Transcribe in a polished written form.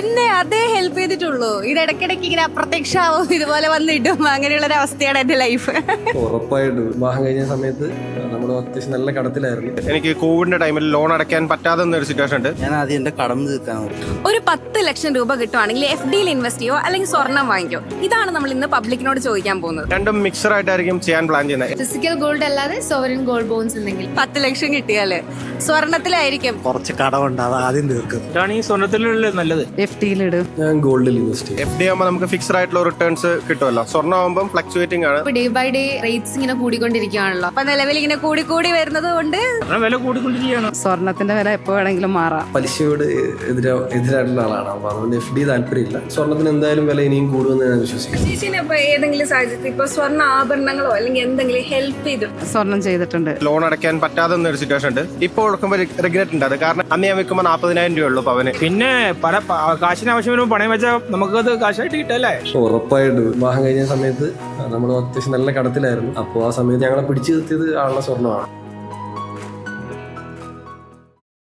പിന്നെ അതേ ഹെൽപ്പ് ചെയ്തിട്ടുള്ളൂ. ഇത് ഇടയ്ക്കിടയ്ക്ക് ഇങ്ങനെ അപ്രത്യക്ഷമാവും, ഇതുപോലെ വന്നിട്ടും അങ്ങനെയുള്ള ഒരു അവസ്ഥയാണ് എന്റെ ലൈഫ്. ഉറപ്പായിട്ടും വിവാഹം കഴിഞ്ഞ സമയത്ത് നമ്മൾ അത്യാവശ്യം നല്ല കടത്തിലായിരുന്നു. എനിക്ക് കോവിഡിന്റെ ടൈമിൽ ലോൺ അടയ്ക്കാൻ പറ്റാതെ ഒരു സിറ്റുവേഷൻ ഉണ്ട്. ഞാൻ ആദ്യം എന്റെ കടം തീർക്കാൻ ഒരു 10 ലക്ഷം രൂപ കിട്ടുവാണെങ്കിൽ എഫ് ഡിയിൽ ഇൻവെസ്റ്റ് ചെയ്യോ അല്ലെങ്കിൽ സ്വർണം വാങ്ങിക്കോ? ഇതാണ് നമ്മൾ ഇന്ന് പബ്ലിക്കിനോട് ചോദിക്കാൻ പോകുന്നത്. രണ്ടും മിക്സർ ആയിട്ടായിരിക്കും ചെയ്യാൻ പ്ലാൻ ചെയ്യുന്നത്. ഫിസിക്കൽ ഗോൾഡ് അല്ലാതെ സോവറിൻ ഗോൾഡ് ബോൺസ് എന്തെങ്കിലും 10 ലക്ഷം കിട്ടിയാല് സ്വർണത്തിലായിരിക്കും. കുറച്ച് കടമുണ്ട്, അത് ആദ്യം തീർക്കും. ഇതാണ് ഈ സ്വർണ്ണത്തിലുള്ള നല്ലത്. എഫ് ഡിയിലിടും. ഞാൻ ഗോൾഡിൽ ഇൻവെസ്റ്റ് ചെയ്യും. FD ആകുമ്പോൾ നമുക്ക് ഫിക്സഡ് ആയിട്ടുള്ള റിട്ടേൺസ് കിട്ടുമല്ലോ. സ്വർണ്ണം ആകുമ്പോൾ ഫ്ലക്ച്വേറ്റിംഗ് ആണ്. ഡേ ബൈ ഡേ റേറ്റ്സ് ഇങ്ങനെ കൂടിക്കൊണ്ടിരിക്കുകയാണല്ലോ. അപ്പൊ നിലവിൽ ഇങ്ങനെ കൂടി വരുന്നത് കൊണ്ട് വില കൂടിക്കൊണ്ടിരിക്കുകയാണ്. സ്വർണത്തിന്റെ വില എപ്പോ വേണമെങ്കിലും മാറാം. പലിശയോട് എതിരായിട്ടുള്ള ആളാണ്. അപ്പൊ അതുകൊണ്ട് FD താല്പര്യമില്ല. സ്വർണത്തിന് എന്തായാലും വില ഇനിയും കൂടുമെന്ന് ഞാൻ വിശ്വസിക്കുന്നു. ചേച്ചിനെ ഇപ്പൊ ഏതെങ്കിലും സാഹചര്യത്തിൽ ഇപ്പൊ സ്വർണ്ണ ആഭരണങ്ങളോ അല്ലെങ്കിൽ എന്തെങ്കിലും ഹെൽപ്പ് ചെയ്തു? സ്വർണം ചെയ്തിട്ടുണ്ട്. ലോൺ അടയ്ക്കാൻ പറ്റാതെ ഒരു സിറ്റുവേഷൻ ഉണ്ട്. ഇപ്പോൾ കൊടുക്കുമ്പോൾ റിഗ്രറ്റ് ഉണ്ട്. അത് കാരണം അന്ന് ഞാൻ വെക്കുമ്പോൾ 40,000 രൂപ ഉള്ളൂ പവന്. പിന്നെ പല കാശിന് ആവശ്യം വരുമ്പോൾ പണയം വെച്ചാൽ നമുക്കത് കാശായിട്ട് കിട്ടല്ലേ. ഉറപ്പായിട്ടും വിവാഹം കഴിഞ്ഞ സമയത്ത് നമ്മൾ അത്യാവശ്യം നല്ല കടത്തിലായിരുന്നു. അപ്പോൾ ആ സമയത്ത് ഞങ്ങളെ പിടിച്ചു നിർത്തിയത് ആളുടെ സ്വർണ്ണമാണ്.